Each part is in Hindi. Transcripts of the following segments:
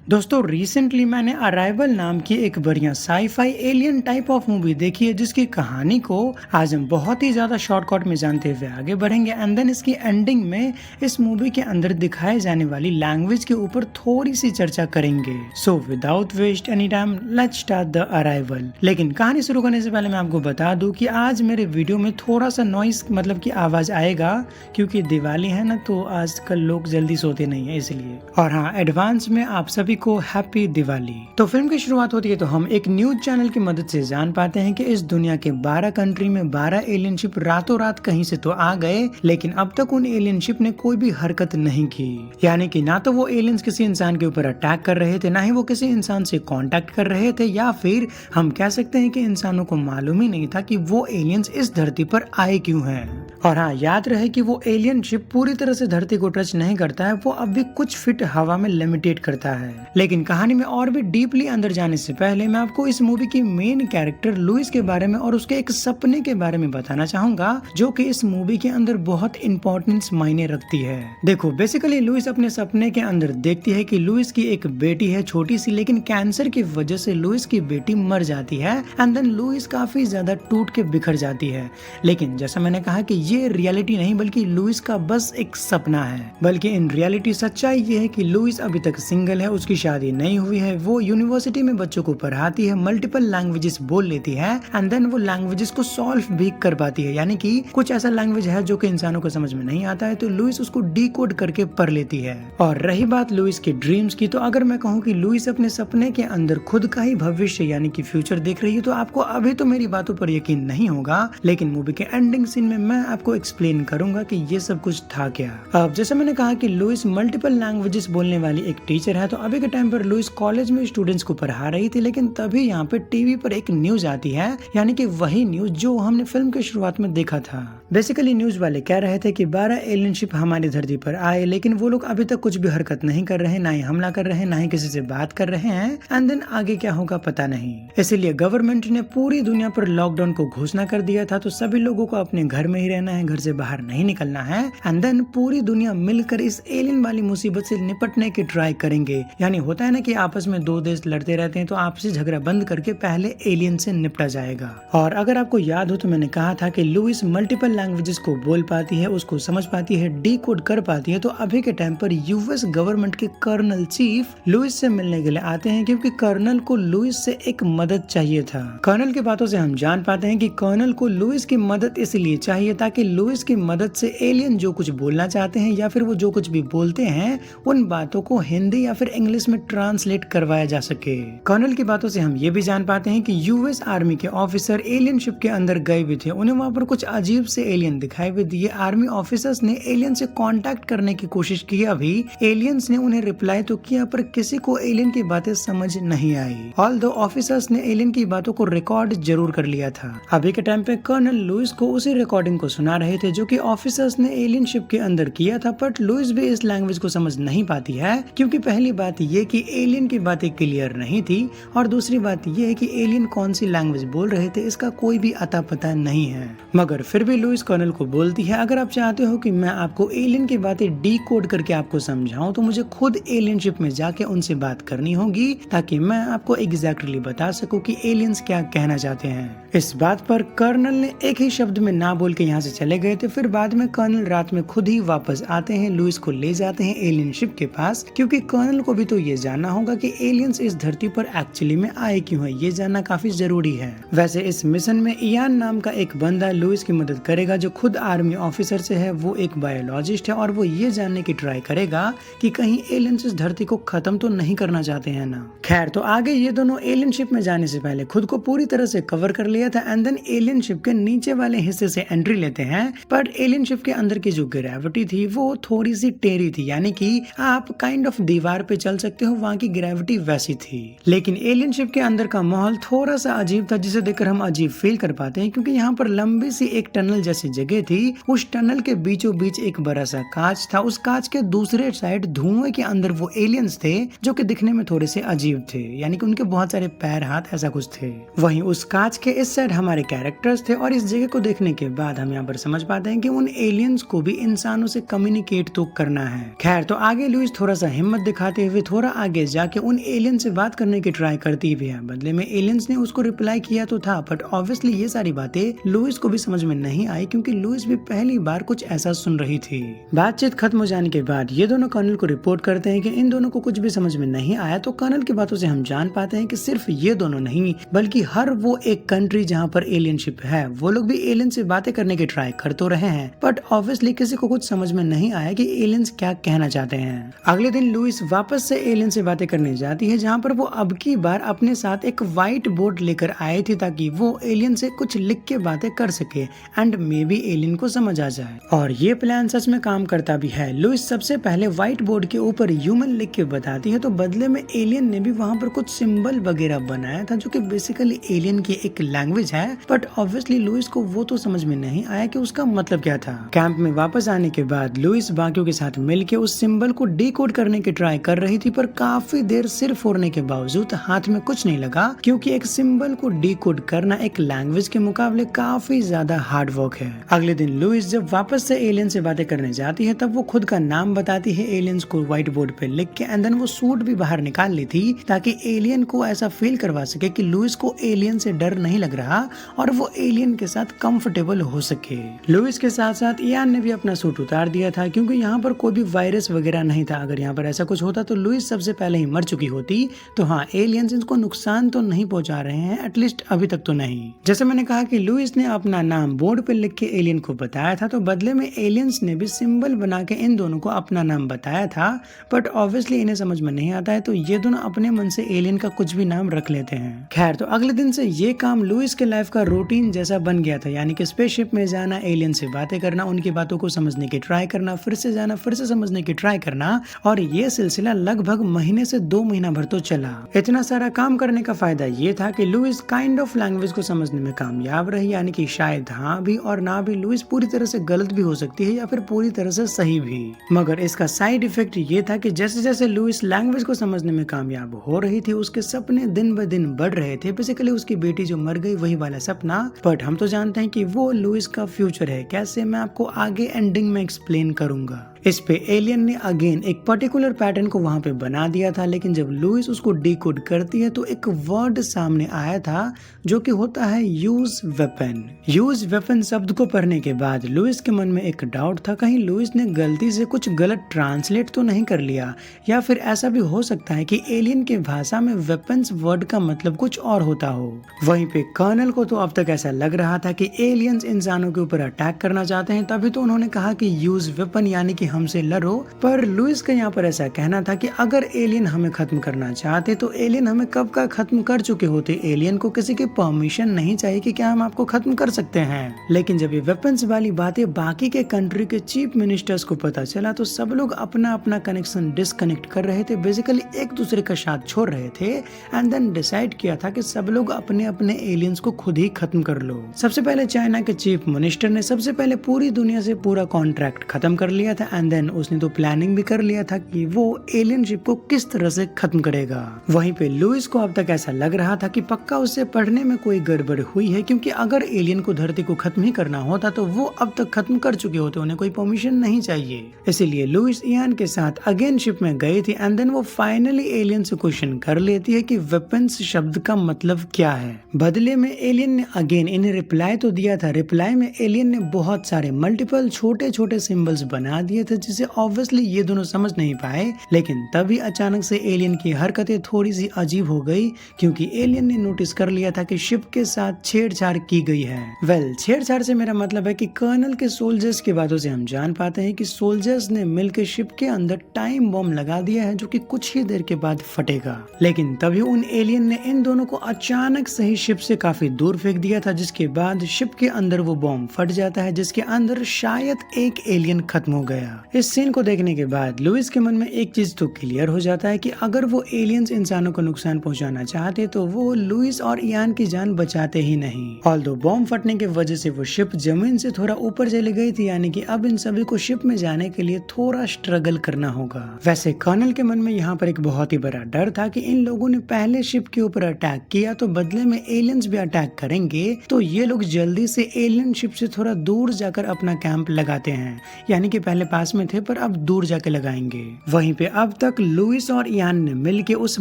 दोस्तों रिसेंटली मैंने अराइवल नाम की एक बढ़िया sci fi alien type of movie देखी है जिसकी कहानी को आज हम बहुत ही ज्यादा शॉर्टकट में जानते हुए आगे बढ़ेंगे एंड देन इसकी एंडिंग में इस मूवी के अंदर दिखाए जाने वाली लैंग्वेज के ऊपर थोड़ी सी चर्चा करेंगे। So without waste any time let's start the Arrival. लेकिन कहानी शुरू करने से पहले मैं आपको बता दूं कि आज मेरे वीडियो में थोड़ा सा नॉइस मतलब की आवाज आएगा क्योंकि दिवाली है ना, तो आजकल लोग जल्दी सोते नहीं है इसलिए। और हाँ, एडवांस में आप सभी को हैप्पी दिवाली। तो फिल्म की शुरुआत होती है तो हम एक न्यूज चैनल की मदद से जान पाते हैं कि इस दुनिया के 12 कंट्री में 12 एलियन शिप रातों रात कहीं से तो आ गए, लेकिन अब तक उन एलियन शिप ने कोई भी हरकत नहीं की। यानी कि ना तो वो एलियंस किसी इंसान के ऊपर अटैक कर रहे थे, ना ही वो किसी इंसान से कांटेक्ट कर रहे थे, या फिर हम कह सकते हैं कि इंसानों को मालूम ही नहीं था कि वो एलियंस इस धरती पर आए क्यों हैं। और हाँ, याद रहे कि वो एलियन शिप पूरी तरह से धरती को टच नहीं करता है, वो अब भी कुछ फीट हवा में लिमिटेड करता है। लेकिन कहानी में और भी डीपली अंदर जाने से पहले मैं आपको इस मूवी की मेन कैरेक्टर लुइस के बारे में और उसके एक सपने के बारे में बताना चाहूंगा, जो कि इस मूवी के अंदर बहुत इंपॉर्टेंस मायने रखती है। देखो, बेसिकली लुइस अपने सपने के अंदर देखती है कि लुइस की एक बेटी है छोटी सी, लेकिन कैंसर की वजह से लुइस की बेटी मर जाती है एंड देन लुइस काफी ज्यादा टूट के बिखर जाती है। लेकिन जैसा मैंने कहा कि ये रियलिटी नहीं बल्कि लुइस का बस एक सपना है, बल्कि इन रियलिटी सच्चाई ये है कि लुइस अभी तक सिंगल है, उसकी शादी नहीं हुई है, वो यूनिवर्सिटी में बच्चों को पढ़ाती है, मल्टीपल लैंग्वेजेस बोल लेती है एंड देन वो लैंग्वेजेस को सॉल्व भी कर पाती है। यानी कि कुछ ऐसा लैंग्वेज है जो कि इंसानों को समझ में नहीं आता है, तो लुइस उसको डिकोड करके पढ़ लेती है। और रही बात लुइस के ड्रीम्स की, तो अगर मैं कहूँ कि लुइस अपने सपने के अंदर खुद का ही भविष्य यानी कि फ्यूचर देख रही है, तो आपको अभी तो मेरी बातों पर यकीन नहीं होगा, लेकिन मूवी के एंडिंग सीन में मैं आपको एक्सप्लेन करूंगा कि ये सब कुछ था क्या। अब जैसे मैंने कहा कि लुइस मल्टीपल लैंग्वेजेस बोलने वाली एक टीचर है, तो अभी के टाइम पर लुइस कॉलेज में स्टूडेंट्स को पढ़ा रही थी, लेकिन तभी यहाँ पे टीवी पर एक न्यूज आती है, यानी कि वही न्यूज जो हमने फिल्म के शुरुआत में देखा था। बेसिकली न्यूज वाले कह रहे थे कि 12 एलियन शिप हमारी धरती पर आए, लेकिन वो लोग अभी तक कुछ भी हरकत नहीं कर रहे, ना ही हमला कर रहे हैं, ना ही किसी से बात कर रहे हैं एंड देन आगे क्या होगा पता नहीं। इसीलिए गवर्नमेंट ने पूरी दुनिया पर लॉकडाउन को घोषणा कर दिया था, तो सभी लोगों को अपने घर में ही रहना है, घर से बाहर नहीं निकलना है एंड देन पूरी दुनिया मिलकर इस एलियन वाली मुसीबत से निपटने की ट्राई करेंगे। यानी होता है ना कि आपस में दो देश लड़ते रहते हैं, तो आपसी झगड़ा बंद करके पहले एलियन से निपटा जाएगा। और अगर आपको याद हो तो मैंने कहा था कि लुइस मल्टीपल लैंग्वेजेस को बोल पाती है, उसको समझ पाती है, डिकोड कर पाती है। तो अभी के टाइम पर यूएस गवर्नमेंट के कर्नल चीफ लुइस से मिलने के लिए आते हैं, क्योंकि कर्नल को लुइस से एक मदद चाहिए था। कर्नल की बातों से हम जान पाते हैं कि कर्नल को लुइस की मदद इसलिए चाहिए ताकि लुइस की मदद से एलियन जो कुछ बोलना चाहते हैं या फिर वो जो कुछ भी बोलते हैं उन बातों को हिंदी या फिर इंग्लिश में ट्रांसलेट करवाया जा सके। कर्नल की बातों से हम ये भी जान पाते हैं कि यूएस आर्मी के ऑफिसर एलियन शिप के अंदर गए भी थे, उन्हें वहां पर कुछ अजीब से एलियन दिखाई भी दिए। आर्मी ऑफिसर्स ने एलियन से कांटेक्ट करने की कोशिश की, अभी एलियंस ने उन्हें रिप्लाई तो किया पर किसी को एलियन की बातें समझ नहीं आई। ऑल्दो ऑफिसर्स ने एलियन की बातों को रिकॉर्ड जरूर कर लिया था। अभी के टाइम पे कर्नल लुइस को उसी रिकॉर्डिंग को सुना रहे थे जो कि ऑफिसर्स ने एलियन शिप के अंदर किया था, बट लुइस भी इस लैंग्वेज को समझ नहीं पाती है, क्योंकि पहली बात ये कि एलियन की बातें क्लियर नहीं थी और दूसरी बात ये है कि एलियन कौन सी लैंग्वेज बोल रहे थे इसका कोई भी अता पता नहीं है। मगर फिर भी लुइस कर्नल को बोलती है, अगर आप चाहते हो कि मैं आपको एलियन की बातें डिकोड करके आपको समझाऊं, तो मुझे खुद एलियन शिप में जाके उनसे बात करनी होगी ताकि मैं आपको एग्जैक्टली बता सकूं कि एलियंस क्या कहना चाहते हैं। इस बात पर कर्नल ने एक ही शब्द में ना बोल के यहाँ से चले गए थे। फिर बाद में कर्नल रात में खुद ही वापस आते हैं, लुइस को ले जाते हैं एलियन शिप के पास, क्योंकि कर्नल को भी तो ये जानना होगा कि एलियंस इस धरती पर एक्चुअली में आए क्यों है, ये जानना काफी जरूरी है। वैसे इस मिशन में इयान नाम का एक बंदा लुइस की मदद करेगा, जो खुद आर्मी ऑफिसर से है, वो एक बायोलॉजिस्ट है और वो ये जानने की ट्राई करेगा कि कहीं एलियंस इस धरती को खत्म तो नहीं करना चाहते हैं ना। खैर, तो आगे ये दोनों एलियन शिप में जाने से पहले खुद को पूरी तरह से कवर कर लिया था एंड देन एलियन शिप के नीचे वाले हिस्से से एंट्री लेते हैं, पर एलियन शिप के अंदर की जो ग्रेविटी थी वो थोड़ी सी टेढ़ी थी, यानी कि आप काइंड ऑफ दीवार पे चल सकते हो, वहाँ की ग्रेविटी वैसी थी। लेकिन एलियन शिप के अंदर का माहौल थोड़ा सा अजीब था, जिसे देखकर हम अजीब फील कर पाते हैं, क्योंकि यहाँ पर लंबी सी एक टनल जैसी जगह थी। उस टनल के बीचों बीच एक बड़ा सा कांच था। उस कांच के दूसरे साइड धुएं के अंदर वो एलियंस थे जो कि दिखने में थोड़े से अजीब थे, यानी कि उनके बहुत सारे पैर हाथ ऐसा कुछ थे। वहीं उस कांच के इस साइड हमारे कैरेक्टर्स थे और इस जगह को देखने के बाद हम यहाँ पर समझ पाते हैं कि उन एलियंस को भी इंसानों से कम्युनिकेट तो करना है। खैर, तो आगे लुइस थोड़ा सा हिम्मत दिखाते हुए थोड़ा आगे जाके उन एलियन से बात करने की ट्राई करती भी है। बदले में एलियंस ने उसको रिप्लाई किया तो था, बट ऑब्वियसली ये सारी बातें लुइस को भी समझ में नहीं आई क्योंकि लुइस भी पहली बार कुछ ऐसा सुन रही थी। बातचीत खत्म हो जाने के बाद ये दोनों कर्नल को रिपोर्ट करते हैं कि इन दोनों को कुछ भी समझ में नहीं आया। तो कर्नल की बातों से हम जान पाते हैं कि सिर्फ ये दोनों नहीं बल्कि हर वो एक कंट्री जहाँ पर एलियनशिप है वो लोग भी एलियन से बातें करने की ट्राई कर तो रहे हैं, बट ऑब्वियसली किसी को कुछ समझ में नहीं आया कि एलियंस क्या कहना चाहते हैं। अगले दिन लुइस वापस से एलियन से बातें करने जाती है, जहाँ पर वो अब की बार अपने साथ एक व्हाइट बोर्ड लेकर आए थे ताकि वो एलियन से कुछ लिख के बातें कर सके एंड मे बी एलियन को समझ आ जाए। और ये प्लान सच में काम करता भी है। लुइस सबसे पहले व्हाइट बोर्ड के ऊपर ह्यूमन लिख के बताती है, तो बदले में एलियन ने भी वहाँ पर कुछ सिंबल वगैरह बनाया था जो कि बेसिकली एलियन की एक लैंग्वेज है, बट ऑब्वियसली लुइस को वो तो समझ में नहीं आया कि उसका मतलब क्या था। कैंप में वापस आने के बाद लुइस बाकियों के साथ मिलके उस सिंबल को डिकोड करने की ट्राई कर रही थी, पर काफी देर सिर फोड़ने के बावजूद हाथ में कुछ नहीं लगा क्योंकि एक सिंबल को डिकोड करना एक लैंग्वेज के मुकाबले काफी ज्यादा हार्ड वर्क है। अगले दिन लुइस जब वापस से एलियन से बातें करने जाती है तब वो खुद का नाम बताती है एलियंस को व्हाइट बोर्ड पे लिख के, एंड देन वो सूट भी बाहर निकाल ली थी ताकि एलियन को ऐसा फील करवा सके कि लुइस को एलियन से डर नहीं लग रहा और वो एलियन के साथ कंफर्टेबल हो सके। लुइस के साथ साथ इयान ने भी अपना सूट उतार दिया था क्योंकि यहाँ पर कोई भी वायरस वगैरह नहीं था। अगर यहाँ पर ऐसा कुछ होता तो लुइस सबसे पहले ही मर चुकी होती। तो हाँ, एलियंस इनको नुकसान तो नहीं पहुंचा रहे हैं, एटलीस्ट अभी तक तो नहीं। जैसे मैंने कहा कि लुइस ने अपना नाम बोर्ड पे लिख के एलियन को बताया था, तो बदले में एलियंस ने भी सिंबल बना के इन दोनों को अपना नाम बताया था, बट ऑब्वियसली इन्हें समझ में नहीं आता है तो ये दोनों अपने मन से एलियन का कुछ भी नाम रख लेते हैं। खैर, तो अगले दिन से ये काम लुइस के लाइफ का रूटीन जैसा बन गया था, यानी कि स्पेसशिप में जाना, एलियन से बातें करना, उनकी बातों को समझने की ट्राई करना, फिर से जाना, फिर से समझने की ट्राई करना, और ये सिलसिला लगभग महीने से 2 महीना भर तो चला। इतना सारा काम करने का फायदा ये था कि लुइस काइंड ऑफ लैंग्वेज को समझने में कामयाब रही, यानी कि शायद हाँ भी और ना भी। लुइस पूरी तरह से गलत भी हो सकती है या फिर पूरी तरह से सही भी, मगर इसका साइड इफेक्ट ये था कि जैसे जैसे लुइस लैंग्वेज को समझने में कामयाब हो रही थी उसके सपने दिन ब दिन बढ़ रहे थे। बेसिकली उसकी बेटी जो मर गई वही वाला सपना, बट हम तो जानते हैं कि वो लुइस का फ्यूचर है। कैसे, मैं आपको आगे एंडिंग में एक्सप्लेन करूंगा। इस पे एलियन ने अगेन एक पर्टिकुलर पैटर्न को वहां पे बना दिया था, लेकिन जब लुइस उसको डिकोड करती है तो एक वर्ड सामने आया था जो कि होता है यूज वेपन। यूज वेपन शब्द को पढ़ने के बाद लुइस के मन में एक डाउट था, कहीं लुइस ने गलती से कुछ गलत ट्रांसलेट तो नहीं कर लिया, या फिर ऐसा भी हो सकता है कि एलियन की भाषा में वेपन्स वर्ड का मतलब कुछ और होता हो। वहीं पे कर्नल को तो अब तक ऐसा लग रहा था कि एलियंस इंसानों के ऊपर अटैक करना चाहते हैं, तभी तो उन्होंने कहा कि यूज वेपन यानी कि हमसे लड़ो। पर लुइस का यहाँ पर ऐसा कहना था कि अगर एलियन हमें खत्म करना चाहते तो एलियन हमें कब का खत्म कर चुके होते। एलियन को किसी की परमिशन नहीं चाहिए कि क्या हम आपको खत्म कर सकते हैं। लेकिन जब ये वेपन्स वाली बातें बाकी के कंट्री के चीफ मिनिस्टर्स को पता चला तो सब लोग अपना अपना कनेक्शन डिस्कनेक्ट कर रहे थे, बेसिकली एक दूसरे का साथ छोड़ रहे थे, एंड देन डिसाइड किया था कि सब लोग अपने अपने एलियंस को खुद ही खत्म कर लो। सबसे पहले चाइना के चीफ मिनिस्टर ने सबसे पहले पूरी दुनिया से पूरा कॉन्ट्रैक्ट खत्म कर लिया था, एंड देन उसने तो प्लानिंग भी कर लिया था कि वो एलियनशिप को किस तरह से खत्म करेगा। वहीं पे लुइस को अब तक ऐसा लग रहा था कि पक्का उससे पढ़ने में कोई गड़बड़ हुई है, क्योंकि अगर एलियन को धरती को खत्म ही करना होता तो वो अब तक खत्म कर चुके होते, उन्हें कोई परमिशन नहीं चाहिए। इसीलिए लुइस इयान के साथ अगेन शिप में गई थी, एंड देन वो फाइनली एलियन से क्वेश्चन कर लेती है कि वेपन्स शब्द का मतलब क्या है। बदले में एलियन ने अगेन इन्हें रिप्लाई तो दिया था। रिप्लाई में एलियन ने बहुत सारे मल्टीपल छोटे छोटे सिंबल्स बना दिए थे जिसे ऑब्वियसली ये दोनों समझ नहीं पाए, लेकिन तभी अचानक से एलियन की हरकतें थोड़ी सी अजीब हो गई, क्योंकि एलियन ने नोटिस कर लिया था कि शिप के साथ छेड़छाड़ की गई है। छेड़छाड़ से मेरा मतलब है कि कर्नल के सोल्जर्स की बातों से हम जान पाते हैं कि सोल्जर्स ने मिलकर शिप के अंदर टाइम बॉम्ब लगा दिया है जो कि कुछ ही देर के बाद फटेगा। लेकिन तभी उन एलियन ने इन दोनों को अचानक से ही शिप से काफी दूर फेंक दिया था, जिसके बाद शिप के अंदर वो बॉम्ब फट जाता है, जिसके अंदर शायद एक एलियन खत्म हो गया। इस सीन को देखने के बाद लुइस के मन में एक चीज तो क्लियर हो जाता है कि अगर वो एलियंस इंसानों को नुकसान पहुंचाना चाहते तो वो लुइस और इयान की जान बचाते ही नहीं। ऑल्दो बॉम्ब फटने की वजह से वो शिप जमीन से थोड़ा ऊपर चली गई थी, यानी कि अब इन सभी को शिप में जाने के लिए थोड़ा स्ट्रगल करना होगा। वैसे कर्नल के मन में यहाँ पर एक बहुत ही बड़ा डर था कि इन लोगों ने पहले शिप के ऊपर अटैक किया तो बदले में एलियंस भी अटैक करेंगे, तो ये लोग जल्दी से एलियन शिप से थोड़ा दूर जाकर अपना कैंप लगाते हैं, यानी कि पहले पास में थे पर अब दूर जाके लगाएंगे। वहीं पे अब तक लुइस और इयान ने मिलके उस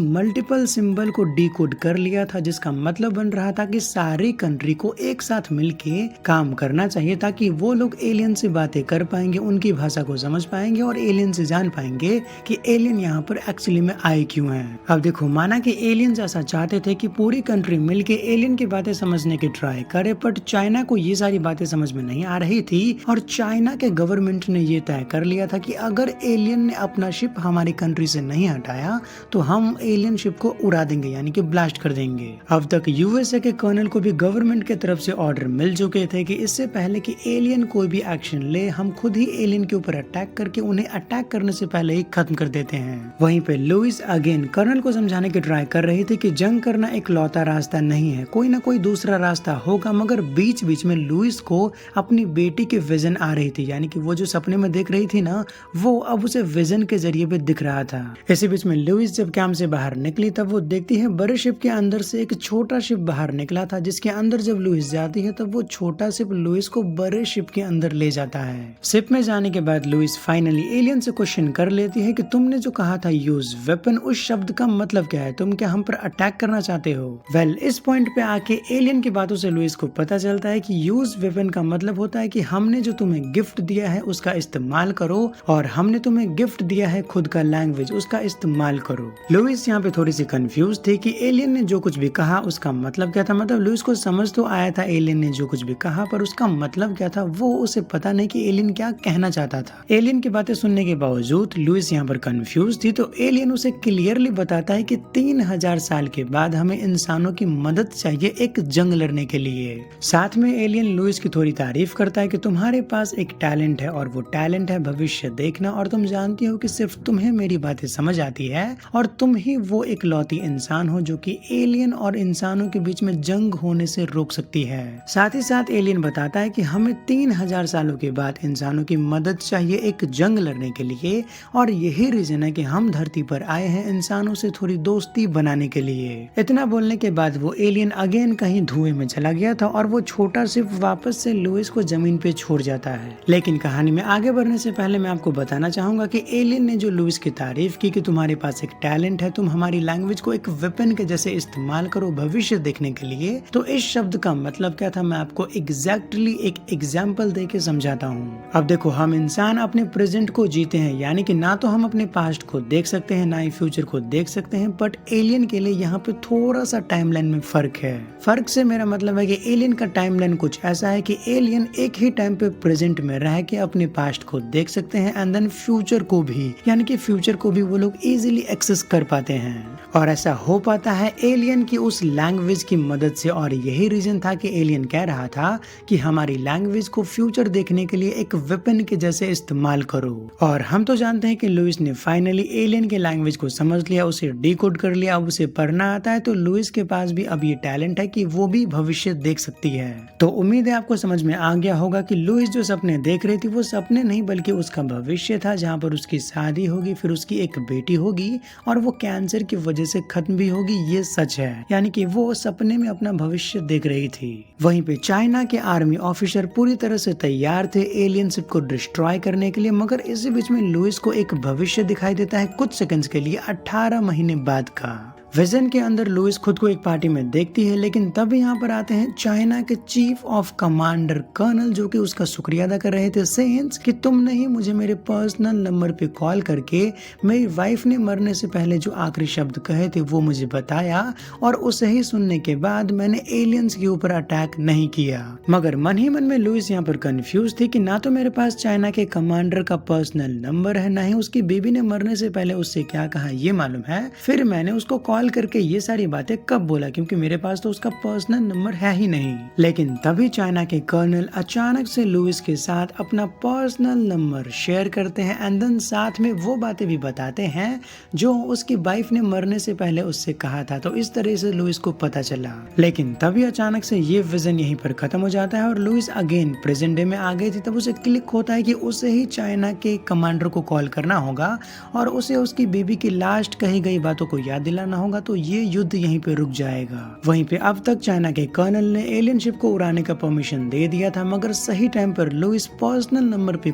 मल्टीपल सिंबल को डिकोड कर लिया था, जिसका मतलब बन रहा था कि सारी कंट्री को एक साथ मिलके काम करना चाहिए ताकि वो लोग एलियन से बातें कर पाएंगे, उनकी भाषा को समझ पाएंगे और एलियन से जान पाएंगे कि एलियन यहाँ पर एक्चुअली में आए क्यों हैं। अब देखो, माना कि एलियंस ऐसा चाहते थे कि पूरी कंट्री मिलके एलियन की बातें समझने की ट्राई करे, बट चाइना को ये सारी बातें समझ में नहीं आ रही थी और चाइना के गवर्नमेंट ने ये तय कर लिया था कि अगर एलियन ने अपना शिप हमारी कंट्री से नहीं हटाया तो हम एलियन शिप को उड़ा देंगे, यानी कि ब्लास्ट कर देंगे। अब तक यूएसए के कर्नल को भी गवर्नमेंट की तरफ से ऑर्डर मिल चुके थे कि इससे पहले कि एलियन कोई भी एक्शन ले, हम खुद ही एलियन के ऊपर अटैक करके उन्हें अटैक करने से पहले ही खत्म कर देते हैं। वहीं पे लुइस अगेन कर्नल को समझाने की ट्राई कर रही थी कि जंग करना एक लौता रास्ता नहीं है, कोई ना कोई दूसरा रास्ता होगा। मगर बीच बीच में लुइस को अपनी बेटी की विजन आ रही थी, यानी कि वो जो सपने में देख रही थी ना, वो अब उसे विजन के जरिए भी दिख रहा था। इसी बीच में लुइस जब कैंप से बाहर निकली तब वो देखती है बड़े शिप के अंदर से एक छोटा शिप बाहर निकला था, जिसके अंदर जब लुइस जाती है तब वो छोटा शिप लुइस को बड़े शिप के अंदर ले जाता है। शिप में जाने के बाद लुइस फाइनली एलियन से क्वेश्चन कर लेती है कि तुमने जो कहा था यूज वेपन, उस शब्द का मतलब क्या है? तुम क्या हम पर अटैक करना चाहते हो? वेल, इस पॉइंट पे आके एलियन की बातों से लुइस को पता चलता है कि यूज वेपन का मतलब होता है कि हमने जो तुम्हें गिफ्ट दिया है उसका इस्तेमाल करो, और हमने तुम्हें गिफ्ट दिया है खुद का लैंग्वेज, उसका इस्तेमाल करो। लुइस यहाँ पे थोड़ी सी कंफ्यूज थी कि एलियन ने जो कुछ भी कहा उसका मतलब क्या था। मतलब लुइस को समझ तो आया था एलियन ने जो कुछ भी कहा, पर उसका मतलब क्या था वो उसे पता नहीं कि एलियन क्या कहना चाहता था। एलियन की बातें सुनने के बावजूद लुइस यहाँ पर कंफ्यूज थी, तो एलियन उसे क्लियरली बताता है कि 3000 साल के बाद हमें इंसानों की मदद चाहिए एक जंग लड़ने के लिए। साथ में एलियन लुइस की थोड़ी तारीफ करता है कि तुम्हारे पास एक टैलेंट है और वो टैलेंट है भविष्य देखना, और तुम जानती हो कि सिर्फ तुम्हें मेरी बातें समझ आती है और तुम ही वो इकलौती इंसान हो जो कि एलियन और इंसानों के बीच में जंग होने से रोक सकती है। साथ ही साथ एलियन बताता है कि हमें 3000 सालों के बाद इंसानों की मदद चाहिए एक जंग लड़ने के लिए, और यही रीजन है कि हम धरती पर आए हैं इंसानों से थोड़ी दोस्ती बनाने के लिए। इतना बोलने के बाद वो एलियन अगेन कहीं धुएं में चला गया था और वो छोटा शिप वापस से लुइस को जमीन पे छोड़ जाता है। लेकिन कहानी में आगे बढ़ने से पहले मैं आपको बताना चाहूंगा कि एलियन ने जो लुइस की तारीफ की कि तुम्हारे पास एक टैलेंट है, तुम हमारी लैंग्वेज को एक वेपन के जैसे इस्तेमाल करो भविष्य देखने के लिए, तो इस शब्द का मतलब क्या था मैं आपको एग्जैक्टली एक एग्जाम्पल दे के समझाता हूँ। अब देखो, हम इंसान अपने प्रेजेंट को जीते हैं, यानी कि ना तो हम अपने पास्ट को देख सकते हैं ना ही फ्यूचर को देख सकते हैं, बट एलियन के लिए यहाँ पे थोड़ा सा टाइमलाइन में फर्क है। फर्क से मेरा मतलब है कि एलियन का टाइमलाइन कुछ ऐसा है कि एलियन एक ही टाइम पे प्रेजेंट में रह के अपने पास्ट को देख सकते हैं एंड देन फ्यूचर को भी, यानी कि फ्यूचर को भी वो लोग इजीली एक्सेस कर पाते हैं, और ऐसा हो पाता है एलियन की उस लैंग्वेज की मदद से। और यही रीजन था कि एलियन कह रहा था कि हमारी लैंग्वेज को फ्यूचर देखने के लिए एक वेपन के जैसे इस्तेमाल करो। और हम तो जानते हैं कि लुइस ने फाइनली एलियन के लैंग्वेज को समझ लिया, उसे डिकोड कर लिया, अब उसे पढ़ना आता है, तो लुइस के पास भी अब ये टैलेंट है कि वो भी भविष्य देख सकती है। तो उम्मीद है आपको समझ में आ गया होगा कि लुइस जो सपने देख रही थी वो सपने नहीं बल्कि उसका भविष्य था, जहाँ पर उसकी शादी होगी, फिर उसकी एक बेटी होगी और वो कैंसर की वजह से खत्म भी होगी, ये सच है। यानी कि वो सपने में अपना भविष्य देख रही थी। वहीं पे चाइना के आर्मी ऑफिसर पूरी तरह से तैयार थे एलियन शिप को डिस्ट्रॉय करने के लिए, मगर इसी बीच में लुइस को एक भविष्य दिखाई देता है कुछ सेकंड्स के लिए 18 महीने बाद का। विजन के अंदर लुइस खुद को एक पार्टी में देखती है, लेकिन तब यहाँ पर आते हैं चाइना के चीफ ऑफ कमांडर कर्नल, जो कि उसका शुक्रिया अदा कर रहे थे, सेंस कि तुमने ही मुझे मेरे पर्सनल नंबर पे कॉल करके मेरी वाइफ ने मरने से पहले जो आखिरी शब्द कहे थे वो मुझे बताया, और उसे ही सुनने के बाद मैंने एलियंस के ऊपर अटैक नहीं किया। मगर मन ही मन में लुइस यहाँ पर कंफ्यूज थी कि ना तो मेरे पास चाइना के कमांडर का पर्सनल नंबर है, ना ही उसकी बीबी ने मरने से पहले उससे क्या कहा ये मालूम है। फिर मैंने उसको कॉल कॉल करके ये सारी बातें कब बोला, क्योंकि मेरे पास तो उसका पर्सनल नंबर है ही नहीं। लेकिन तभी चाइना के कर्नल अचानक से लुइस के साथ अपना पर्सनल नंबर शेयर करते हैं एंड देन साथ में वो बातें भी बताते हैं जो उसकी वाइफ ने मरने से पहले उससे कहा था। तो इस तरह से लुइस को पता चला। लेकिन तभी अचानक से ये विजन यहीं पर खत्म हो जाता है और लुइस अगेन प्रेजेंट डे में आ गई थी। तब उसे क्लिक होता है कि उसे ही चाइना के कमांडर को कॉल करना होगा और उसे उसकी बेबी की लास्ट कही गई बातों को याद दिलाना होगा। तो ये युद्ध यहीं पे रुक जाएगा। वहीं पे अब तक चाइना के कर्नल ने एलियन शिप को उड़ाने का परमिशन दे दिया था, मगर सही टाइम पर लुइस पर्सनल नंबर पे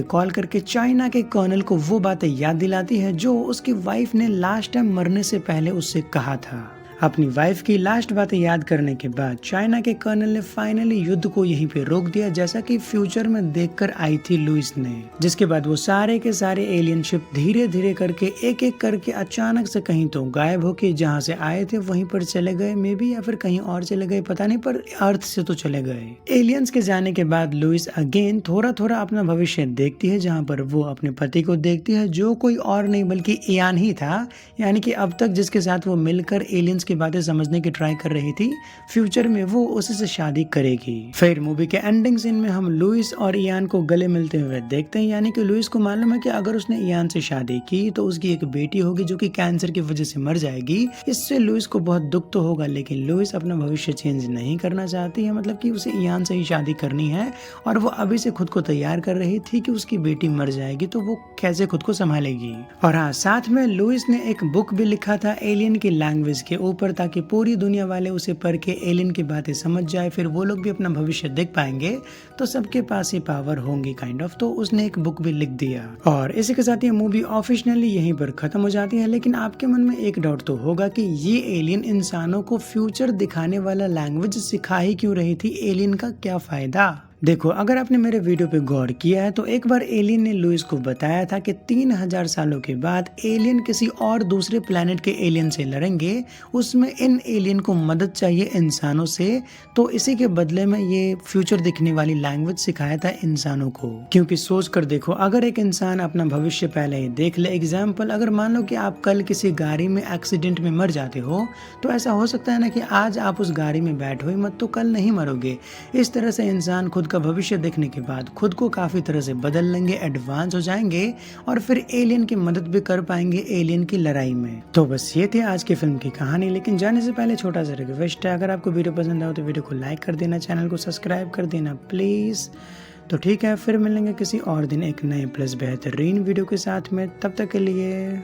कॉल करके चाइना के कर्नल को वो बातें याद दिलाती है जो उसकी वाइफ ने लास्ट टाइम मरने से पहले उससे कहा था। अपनी वाइफ की लास्ट बातें याद करने के बाद चाइना के कर्नल ने फाइनली युद्ध को यहीं पे रोक दिया, जैसा कि फ्यूचर में देखकर आई थी लुइस ने। जिसके बाद वो सारे के सारे एलियन शिप धीरे धीरे करके एक एक करके अचानक से कहीं तो गायब होके जहाँ से आए थे वहीं पर चले गए, मे बी, या फिर कहीं और चले गए, पता नहीं, पर अर्थ से तो चले गए। एलियंस के जाने के बाद लुइस अगेन थोड़ा थोड़ा अपना भविष्य देखती है, जहाँ पर वो अपने पति को देखती है जो कोई और नहीं बल्कि इयान ही था, यानी कि अब तक जिसके साथ वो मिलकर एलियंस की बातें समझने की ट्राई कर रही थी। फ्यूचर में वो उसी से शादी करेगी। फिर मूवी के एंडिंग सीन में हम लुइस और इयान को गले मिलते हुए देखते हैं, यानी कि लुइस को मालूम है कि अगर उसने इयान से शादी की तो उसकी एक बेटी होगी जो कि कैंसर की वजह से मर जाएगी। इससे लुइस को बहुत दुख तो होगा, लेकिन लुइस अपना भविष्य चेंज नहीं करना चाहती है, मतलब कि उसे इयान से ही शादी करनी है और वो अभी से खुद को तैयार कर रही थी कि उसकी बेटी मर जाएगी तो वो कैसे खुद को संभालेगी। और हाँ, साथ में लुइस ने एक बुक भी लिखा था एलियन की लैंग्वेज के ऊपर, ताकि पूरी दुनिया वाले उसे पढ़ के एलियन की बातें समझ जाए, फिर वो लोग भी अपना भविष्य देख पाएंगे तो सबके पास ही पावर होंगी काइंड ऑफ। तो उसने एक बुक भी लिख दिया और इसी के साथ ये मूवी ऑफिशियली यहीं पर खत्म हो जाती है। लेकिन आपके मन में एक डाउट तो होगा कि ये एलियन इंसानों को फ्यूचर दिखाने वाला लैंग्वेज सिखा ही क्यों रही थी, एलियन का क्या फायदा। देखो, अगर आपने मेरे वीडियो पे गौर किया है तो एक बार एलियन ने लुइस को बताया था कि 3000 सालों के बाद एलियन किसी और दूसरे प्लेनेट के एलियन से लड़ेंगे, उसमें इन एलियन को मदद चाहिए इंसानों से, तो इसी के बदले में ये फ्यूचर दिखने वाली लैंग्वेज सिखाया था इंसानों को। क्योंकि सोच कर देखो, अगर एक इंसान अपना भविष्य पहले ही देख ले, एग्जाम्पल अगर मान लो कि आप कल किसी गाड़ी में एक्सीडेंट में मर जाते हो, तो ऐसा हो सकता है ना कि आज आप उस गाड़ी में बैठो ही मत तो कल नहीं मरोगे। इस तरह से इंसान खुद का भविष्य देखने के बाद खुद को काफी तरह से बदल लेंगे, एडवांस हो जाएंगे और फिर एलियन की मदद भी कर पाएंगे एलियन की लड़ाई में। तो बस ये थी आज की फिल्म की कहानी। लेकिन जाने से पहले छोटा सा रिक्वेस्ट है, अगर आपको वीडियो पसंद आए तो वीडियो को लाइक कर देना, चैनल को सब्सक्राइब कर देना प्लीज। तो ठीक है, फिर मिलेंगे किसी और दिन एक नए प्लस बेहतरीन वीडियो के साथ में। तब तक के लिए